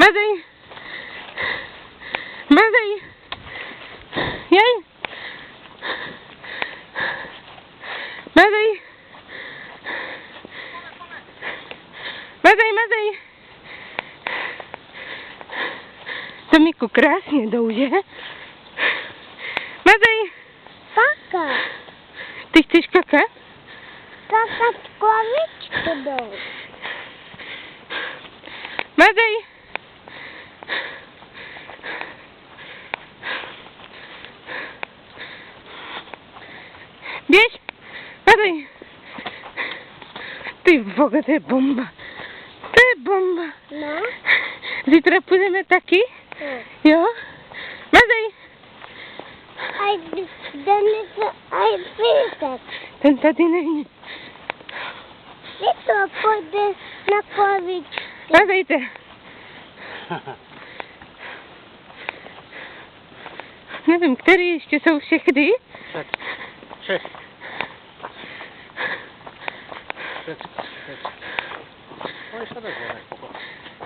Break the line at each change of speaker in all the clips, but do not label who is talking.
Mazej! Mazej! Jej! Mazej! Mazej, mazej! Tomiku, krásně jdou, že? Mazej!
Kaka.
Ty chceš kakat?
Kakat klavičky jdou.
Mazej! Běž! Mazej! Ty voga, to je bomba. To je bomba.
No?
Zítra půjdeme taky?
No.
Jo? Mazej!
A Denise, a Vítek.
Ten tady není.
Ty to půjde na klavičky.
Mazejte! Nevím, který ještě jsou všechny?
6.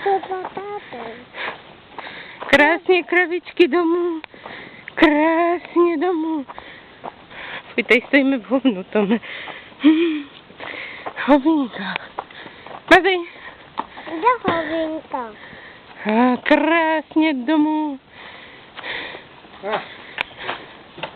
To za tátem.
Krásně kravičky domů. Krásně domů. Fuj, tady stojíme v hovnu, Tome. Hovinka. Mazej.
Kde hovinka?
Krásně domů.
Ah.